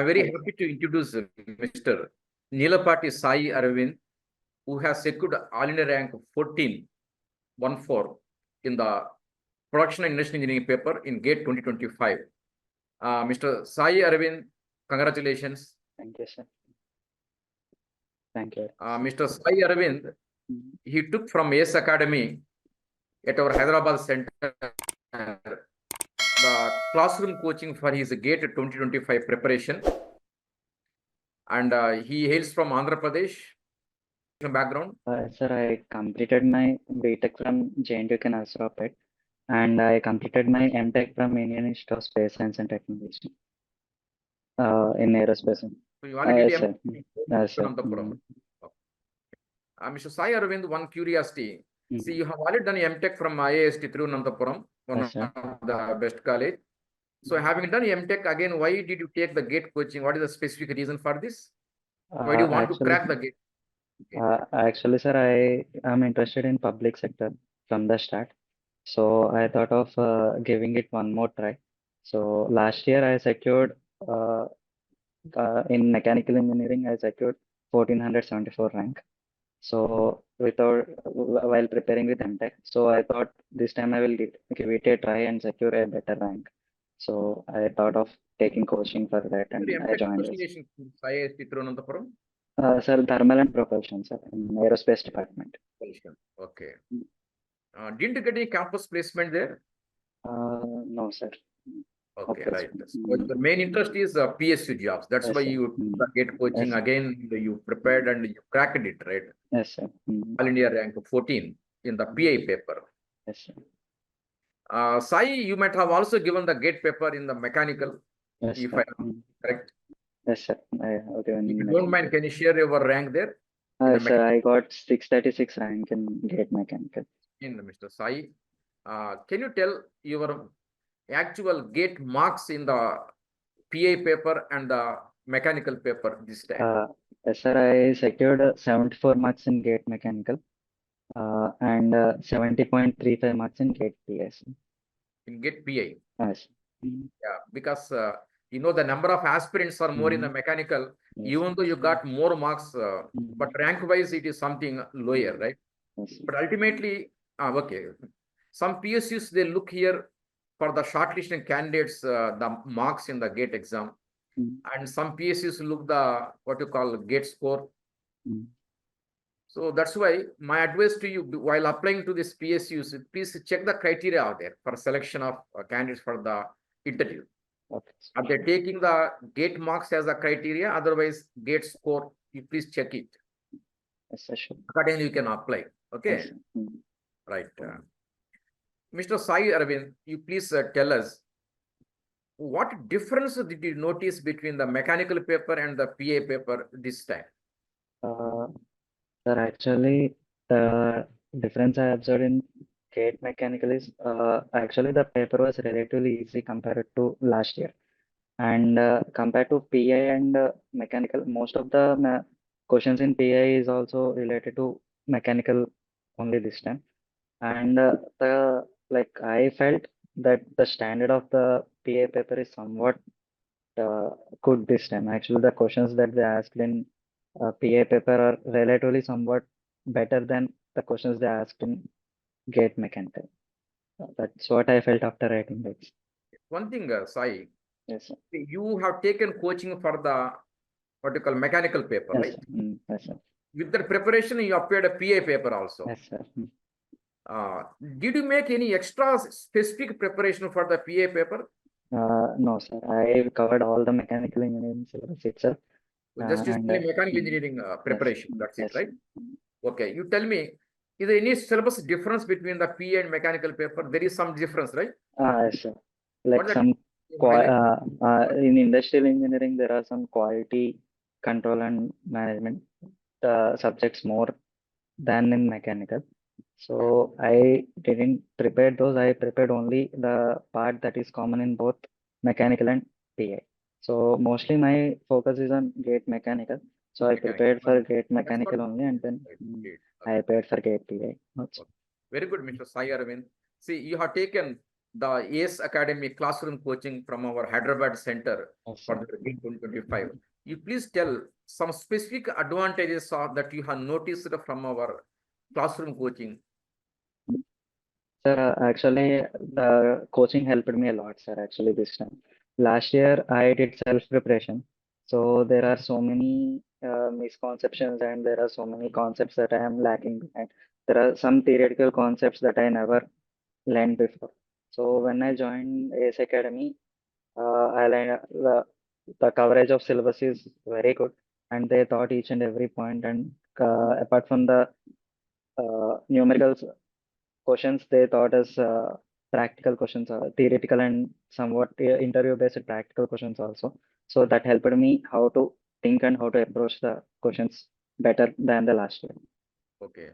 I'm very happy to introduce Mr. Nilapati Sai Aravind, who has secured all India rank 14 in the Production and Industrial Engineering paper in GATE 2025. Mr. Sai Aravind, congratulations. Thank you, sir. Thank you. Mr. Sai Aravind, he took from ACE Academy at our Hyderabad center the classroom coaching for his GATE 2025 preparation. And he hails from Andhra Pradesh background. Sir, I completed my BTech from JNTU Canasropet, and I completed my MTech from Indian Institute of Space Science and Technology in aerospace. So you already Yes, sir. Yes, sir. Mr. Sai Aravind, one curiosity. Mhm. See, you have already done MTech from IIST Thiruvananthapuram, one Yes, sir. of the best college. So having done MTech, again, why did you take the GATE coaching? What is the specific reason for this? Why do you want to crack the GATE? Actually, sir, I am interested in public sector from the start. So I thought of giving it one more try. So last year I secured in mechanical engineering, I secured 1474 rank. So while preparing with MTech, so I thought this time I will give it a try and secure a better rank. So I thought of taking coaching for that, and I joined this. Specialization in IIST Thiruvananthapuram? Sir, thermal and propulsion, sir, in aerospace department. Okay. Didn't you get any campus placement there? No, sir. Okay, Okay. right. So the main interest is PSU jobs. That's Yes, why sir. you get coaching Yes, sir. again. You prepared and you cracked it, right? Yes, sir. All India rank 14 in the PI paper. Yes, sir. Sai, you might have also given the GATE paper in the mechanical, Yes, if sir. I am correct. Yes, sir. Okay. If you don't mind, can you share your rank there? Sir, I got 636 rank in GATE mechanical. Mr. Sai, can you tell your actual GATE marks in the PA paper and the mechanical paper this time? Yes, sir, I secured 74 marks in GATE mechanical and 70.35 marks in GATE PS. In GATE PI? Yes. Yeah, because the number of aspirants are more in the mechanical, Yes. even though you got more marks, but rank wise it is something lower, right? Yes. But ultimately, okay, some PSUs, they look here for the shortlisting candidates, the marks in the GATE exam, and some PSUs look the what you call GATE score. So that's why my advice to you while applying to this PSUs, please check the criteria out there for selection of candidates for the interview. Okay. Are they taking the GATE marks as a criteria? Otherwise, GATE score, you please check it. Yes, sir, sure. Accordingly, you can apply. Okay. Yes, Right. Mr. Sai Aravind, you please tell us what difference did you notice between the mechanical paper and the PA paper this time? Sir, actually, the difference I observed in GATE mechanical is actually the paper was relatively easy compared to last year. And compared to PI and mechanical, most of the questions in PI is also related to mechanical only this time. And I felt that the standard of the PA paper is somewhat good this time. Actually, the questions that they asked in PA paper are relatively somewhat better than the questions they asked in GATE mechanical. That's what I felt after writing this. One thing, Sai, Yes, sir. you have taken coaching for the what you call mechanical paper, Yes, right? sir. Yes, sir. With that preparation, you appeared a PA paper also. Yes, sir. Did you make any extra specific preparation for the PA paper? No, sir. I covered all the mechanical engineering syllabus itself. So just mechanical engineering preparation. That's it, right? Okay. You tell me, is there any syllabus difference between the PA and mechanical paper? There is some difference, right? Yes, sir. Like some in industrial engineering, there are some quality control and management subjects more than in mechanical. So I didn't prepare those. I prepared only the part that is common in both mechanical and PA. So mostly my focus is on GATE mechanical. So I prepared for GATE mechanical only, and then I prepared for GATE PA. Very good, Mr. Sai Aravind. See, you have taken the ACE Academy classroom coaching from our Hyderabad center Yes, for sir. the 2025. You please tell some specific advantages that you have noticed from our classroom coaching. Sir, actually, the coaching helped me a lot, sir, actually, this time. Last year, I did self-preparation. So there are so many misconceptions and there are so many concepts that I am lacking behind. There are some theoretical concepts that I never learned before. So when I joined ACE Academy, I learned the coverage of syllabus is very good, and they taught each and every point. And apart from the numerical questions, they taught us practical questions, theoretical and somewhat interview-based practical questions also. So that helped me how to think and how to approach the questions better than the last year. Okay.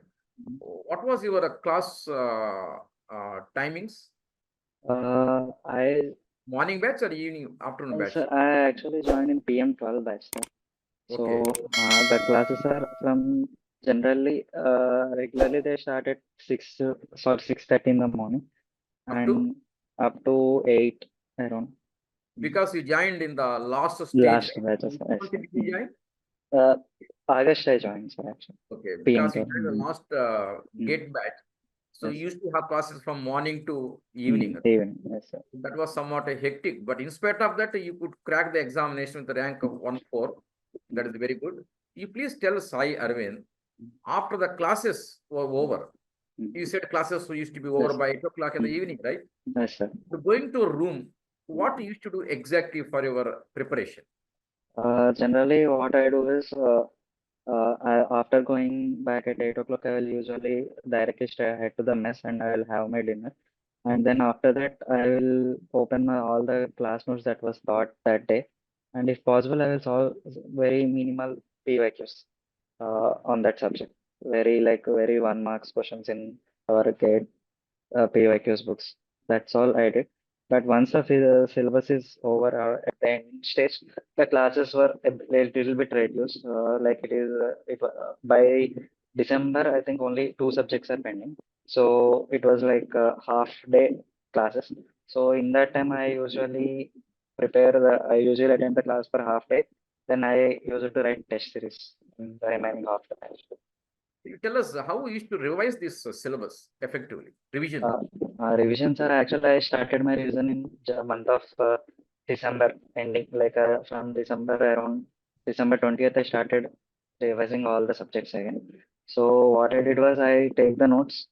What was your class timings? I Morning batch or evening, afternoon batch? sir, I actually joined in PM 12 batch, sir. Okay. So the classes are from generally regularly they start at 6:30 in the morning Up to? and up to 8 around. Because you joined in the last stage, Last right? batches, Which yes, month sir. did you join? Uh, August I joined, sir, actually. Okay, PM because you 12. joined the last gate batch. So Yes. you used to have classes from morning to evening. Even, yes, sir. That was somewhat a hectic, but in spite of that, you could crack the examination with the rank of 1-4. That is very good. You please tell Sai Arvind, after the classes were over, you said classes used to be over Yes. by 8 o'clock in the evening, right? Yes, sir. So going to a room, what you used to do exactly for your preparation? Generally, what I do is after going back at 8 o'clock, I will usually directly head to the mess and I will have my dinner. And then after that, I will open all the class notes that was taught that day. And if possible, I will solve very minimal PYQs on that subject. Very 1 marks questions in our gate PYQs books. That's all I did. But once the syllabus is over at the end stage, the classes were a little bit reduced. Like it is, by December, I think only 2 subjects are pending. So it was like half day classes. So in that time, I usually attend the class for half day. Then I used to write test series in the remaining half the time. You tell us how you used to revise this syllabus effectively, revision. Revisions are actually, I started my revision in the month of December ending, like from December around December 20th, I started revising all the subjects again. So what I did was I take the notes.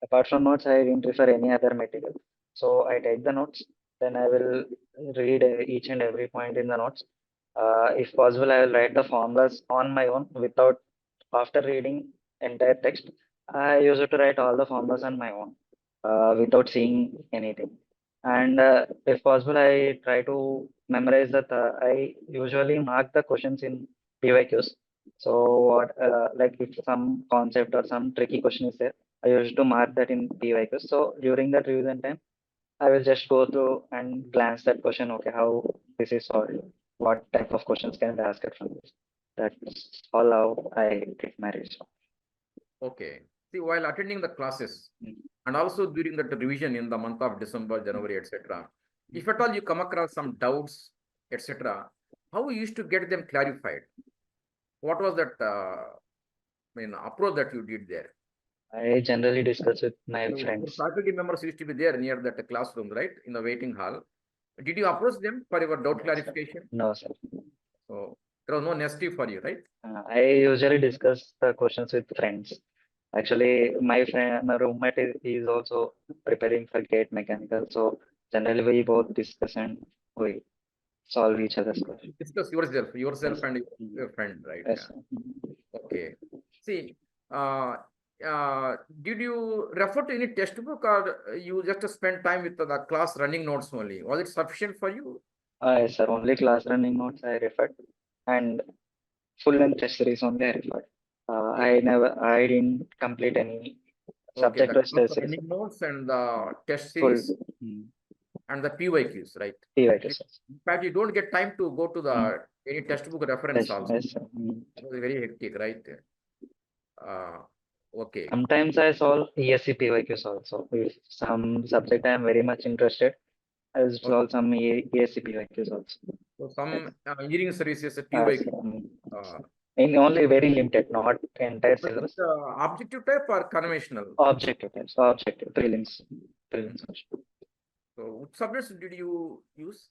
Apart from notes, I didn't refer any other material. So I take the notes, then I will read each and every point in the notes. If possible, I will write the formulas on my own without after reading entire text. I used to write all the formulas on my own without seeing anything. And if possible, I try to memorize that. I usually mark the questions in PYQs. So like if some concept or some tricky question is there, I used to mark that in PYQs. So during that revision time, I will just go through and glance that question. Okay, how this is solved? What type of questions can be asked from this? That's all how I did my research. Okay. See, while attending the classes and also during that revision in the month of December, January, etc., if at all you come across some doubts, etc., how you used to get them clarified? What was that approach that you did there? I generally discuss with my So your friends. faculty members used to be there near that classroom, right? In the waiting hall. Did you approach them for your doubt No, sir. clarification? No, sir. So there was no necessity for you, right? I usually discuss the questions with friends. Actually, my roommate is also preparing for gate mechanical. So generally, we both discuss and we solve each other's questions. Discuss yourself Yes. and your friend, right? Yes, Yeah. sir. Okay. See, uh, did you refer to any textbook or you just spend time with the class running notes only? Was it sufficient for you? Yes, sir. Only class running notes I referred, and full length test series only I referred. I didn't complete any Okay, subject the wise class test series. running notes and the test Full series and the PYQs, right? PY In tests. fact, you don't get time to go to the any textbook reference Yes, also. yes, sir. That was very hectic, right? Uh, Okay. Sometimes I solve ESC PYQs also. If some subject I am very much interested, I will solve some ESC PYQs also. So some engineering services As, PYQ. in only very limited, not entire But syllabus. objective type or conventional? Objective types, objective, prelims. So which subjects did you use?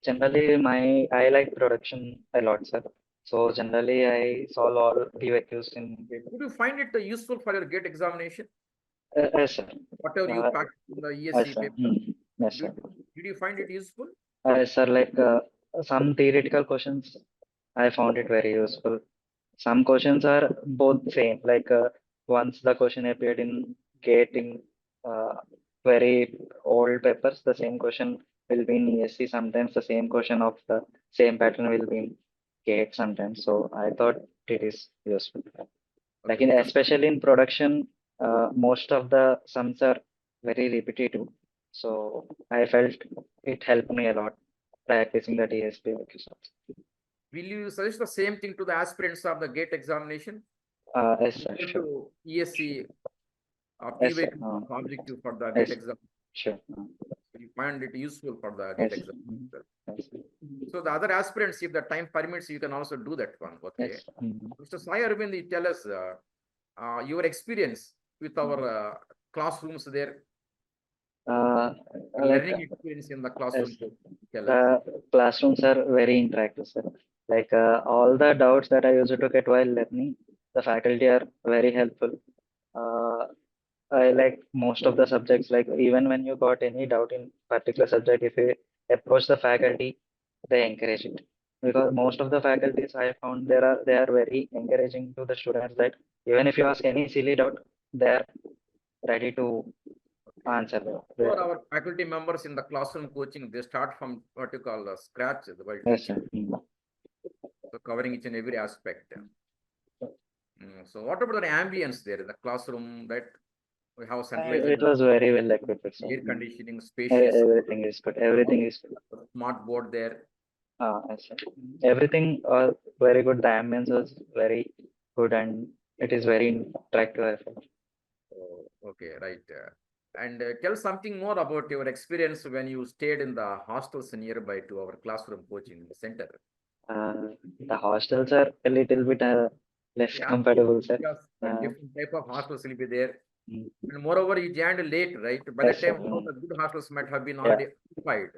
Generally, I like production a lot, sir. So generally, I solve all PYQs in. Would you find it useful for your GATE examination? Yes, sir. Whatever you practice in the Yes, ESC sir. paper, Yes, sir. did you find it useful? Sir, like some theoretical questions, I found it very useful. Some questions are both same. Like once the question appeared in GATE in uh, very old papers, the same question will be in ESC. Sometimes the same question of the same pattern will be in GATE sometimes. So I thought it is useful. Like Okay, especially in production, most of the sums are very repetitive. So I felt it helped me a lot practicing the TSP. will you suggest the same thing to the aspirants of the GATE examination? Yes, sir, Equal sure. to ESC Yes, sir. PYQ objective for the Yes, GATE exam. sure. You find it useful for the GATE Yes. exam. Yes. So the other aspirants, if the time permits, you can also do that one. Okay. Yes. Mr. Sai Aravind, you tell us your experience with our classrooms there, Like learning experience in the classroom. yes, Tell us. the classrooms are very interactive, sir. Like all the doubts that I used to get while learning, the faculty are very helpful. Uh, I like most of the subjects, like even when you got any doubt in particular subject, if you approach the faculty, they encourage it. Because most of the faculties I found they are very encouraging to the students that even if you ask any silly doubt, they are ready to answer them. For our faculty members in the classroom coaching, they start from what you call scratch while Yes, teaching. sir. So covering each and every aspect. So what about the ambience there in the classroom, that we have It centralized was very well equipped, sir. air conditioning, spacious, Everything is good. Everything is good. smart board there. Yes, sir. Everything very good. The ambience was very good and it is very interactive. I felt. Oh, okay, right. And tell something more about your experience when you stayed in the hostels nearby to our classroom coaching center. Uh, the hostels are a little bit less Yeah, compatible, sir. because a Uh, different type of hostels will be there. mm, And moreover, you joined late, right? By yes, that sir. time, all the good hostels might have been Yeah. already occupied.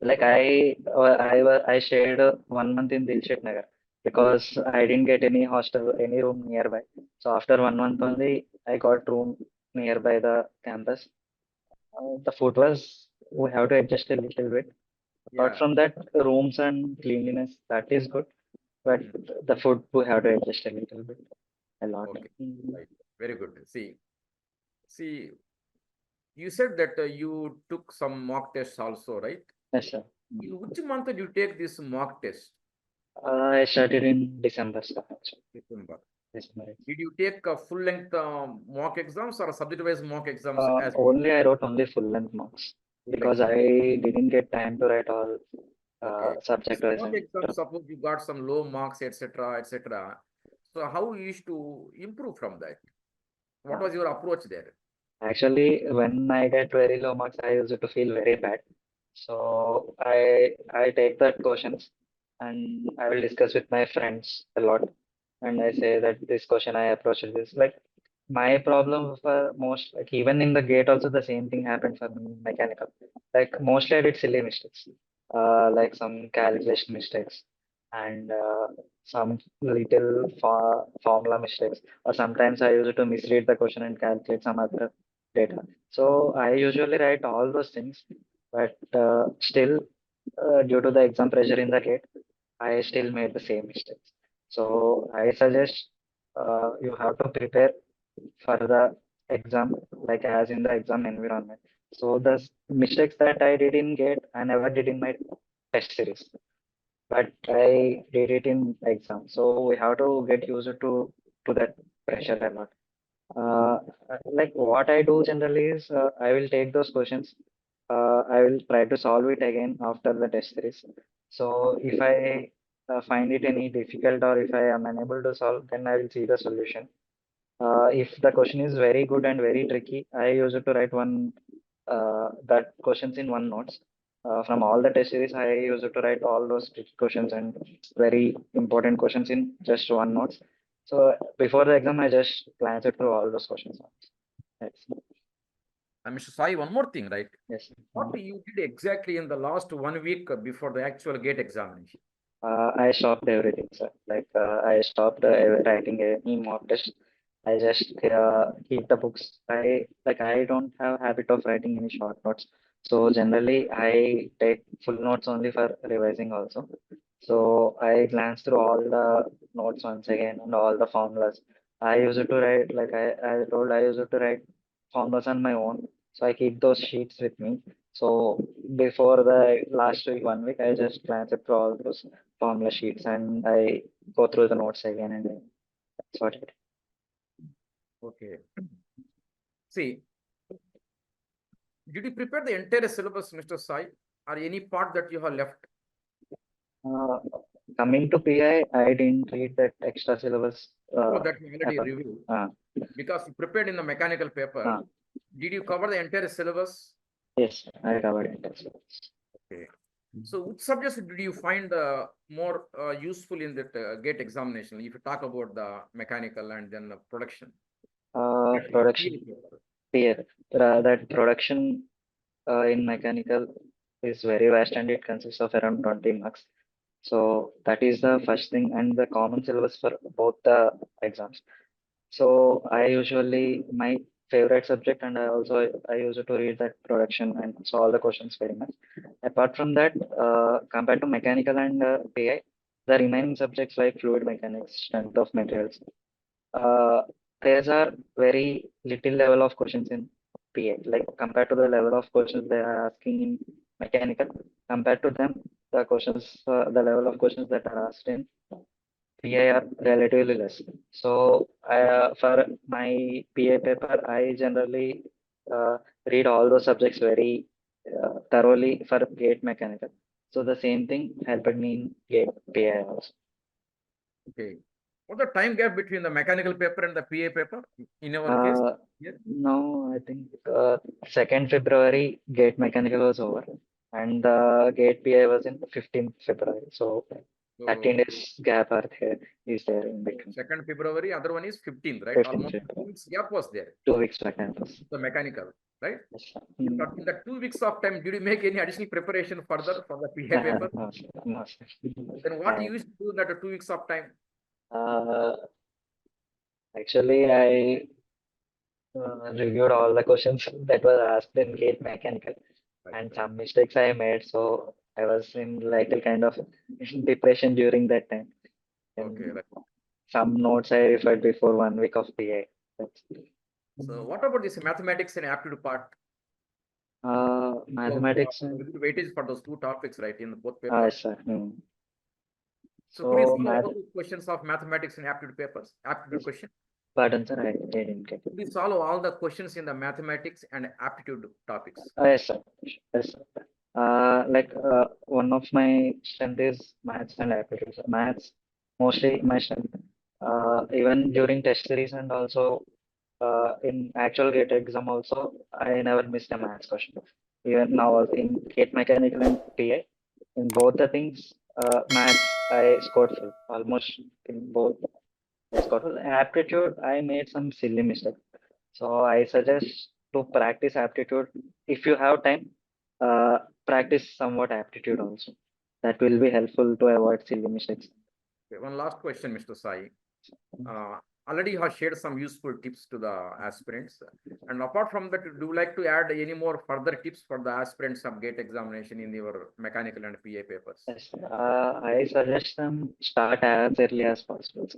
Like I shared 1 month in Dilshit Nagar because I didn't get any hostel, any room nearby. So after 1 month only, I got room nearby the campus. The food was we have to adjust a little bit. Apart Yeah. from that, rooms and cleanliness that is good, but Mm. the food we have to adjust a little bit, a lot. Okay. Right. Very good. See, you said that you took some mock tests also, right? Yes, sir. In which month did you take this mock test? I started in December, sir. Actually. December. December. Did you take full-length mock exams or subject-wise mock exams as Only I wrote only full length marks full-length because mock? I didn't get time to write all Okay. subject This wise mock and exam, suppose you got some low marks, etc., etc. So how you used to improve from that? What uh, was your approach there? actually when I get very low marks, I used to feel very bad. So I take that questions and I will discuss with my friends a lot. And I say that this question I approached this like my problem for most like even in the gate also the same thing happened for me in mechanical. Like mostly I did silly mistakes, like some calculation mistakes and some little formula mistakes. Or sometimes I used to misread the question and calculate some other data. So I usually write all those things, but still, due to the exam pressure in the gate, I still made the same mistakes. So I suggest you have to prepare for the exam, like as in the exam environment. So the mistakes that I did in gate, I never did in my test series, but I did it in exam. So we have to get used to that pressure a lot. Uh, like what I do generally is I will take those questions. I will try to solve it again after the test series. So if I find it any difficult or if I am unable to solve, then I will see the solution. If the question is very good and very tricky, I use it to write that questions in one notes. From all the test series, I use it to write all those tricky questions and very important questions in just one notes. So before the exam, I just glance it through all those questions. Yes. Mr. Sai, one more thing, right? Yes. What you did exactly in the last 1 week before the actual gate examination? I stopped everything, sir. Like I stopped writing any mock test. I just keep the books. I don't have habit of writing any short notes. So generally, I take full notes only for revising also. So I glance through all the notes once again and all the formulas. I use it to write, like I use it to write formulas on my own. So I keep those sheets with me. So before the last week, 1 week, I just glance through all those formula sheets and I go through the notes again and then that's what it. Okay. See, did you prepare the entire syllabus, Mr. Sai, or any part that you have left? Uh, Coming to PI didn't read that extra syllabus. Oh, that you already Happen. reviewed. Uh, Because you prepared in the mechanical paper. uh, Did you cover the entire syllabus? yes, I covered entire syllabus. Okay. So which subjects did you find more useful in that gate examination? If you talk about the mechanical and then the production. Production, that production in mechanical is very vast and it consists of around 20 marks. So that is the first thing and the common syllabus for both the exams. So I usually my favorite subject and I use it to read that production and solve the questions very much. Apart from that, compared to mechanical and PI, the remaining subjects like fluid mechanics, strength of materials, uh, there are very little level of questions in PA. Like compared to the level of questions they are asking in mechanical, compared to them, the level of questions that are asked in PA are relatively less. So for my PA paper, I generally read all those subjects very thoroughly for gate mechanical. So the same thing helped me in gate PA also. Okay. What's the time gap between the mechanical paper and the PA paper in our case? Uh, Yes. no, I think 2nd February gate mechanical was over and gate PA was in 15th February. So 13 So days gap are there is there in between. 2nd February, other one is 15th, right? 15th Almost February. 2 weeks gap was there. 2 weeks back campus. The mechanical, right? Yes, sir. But in the 2 weeks of time, did you make any additional preparation further for the PA paper? No, sir. No, sir. Then what you used to do in that 2 weeks of time? Uh, Actually, I reviewed all the questions that were asked in gate mechanical Right. and some mistakes I made. So I was in like a kind of depression during that time. Okay, And right. some notes I referred before 1 week of PA. So what about this mathematics and aptitude part? Mathematics. Weightage for those two topics, right, in both Ah, papers. yes, sir. So could you So, solve all the questions of mathematics and aptitude papers? Aptitude yes, question. pardon, sir, I didn't get it. Could you solve all the questions in the mathematics and aptitude topics? Yes, sir. Yes, sir. One of my strength is maths and aptitude. Maths, mostly my strength. Even during test series and also in actual gate exam also, I never missed a maths question. Even now in gate mechanical and PA, in both the things, maths I scored full. Almost in both I scored full. Aptitude, I made some silly mistake. So I suggest to practice aptitude. If you have time, practice somewhat aptitude also. That will be helpful to avoid silly mistakes. Okay, one last question, Mr. Sai. Already you have shared some useful tips to the aspirants. And apart from that, do you like to add any more further tips for the aspirants of gate examination in your mechanical and PA papers? Yes, I suggest them start as early as possible.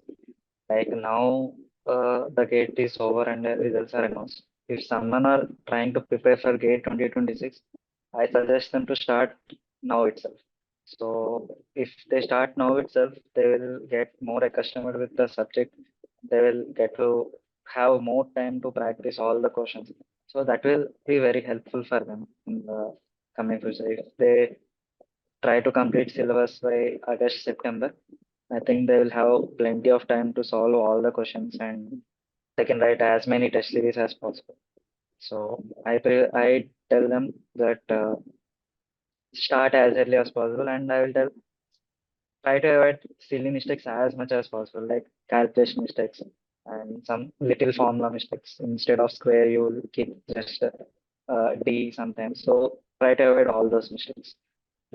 Like now, the gate is over and the results are announced. If someone are trying to prepare for gate 2026, I suggest them to start now itself. So if they start now itself, they will get more accustomed with the subject. They will get to have more time to practice all the questions. So that will be very helpful for them in the coming future. If they try to complete syllabus by August, September, I think they will have plenty of time to solve all the questions and they can write as many test series as possible. So I tell them that start as early as possible, and I will try to avoid silly mistakes as much as possible, like calculation mistakes and some little formula mistakes. Instead of square, you will keep just D sometimes. So try to avoid all those mistakes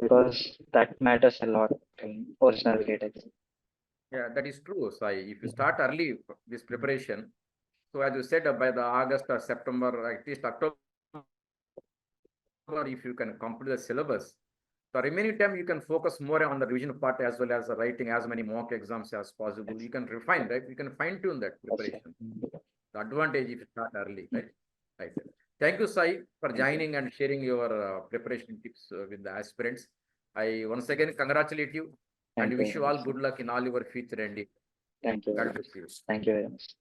because that matters a lot in original gate exam. Yeah, that is true, Sai. If you start early this preparation, so as you said, by the August or September, at least October, if you can complete the syllabus, the remaining time you can focus more on the revision part as well as writing as many mock exams as possible. You can refine, right? You can fine tune that preparation. The advantage if you start early, right? Right. Thank you, Sai, for Thank you. joining and sharing your preparation tips with the aspirants. I once again congratulate you Thank and you wish very you all much. good luck in all your future endeavors. Thank you. God bless you. Thank you very much.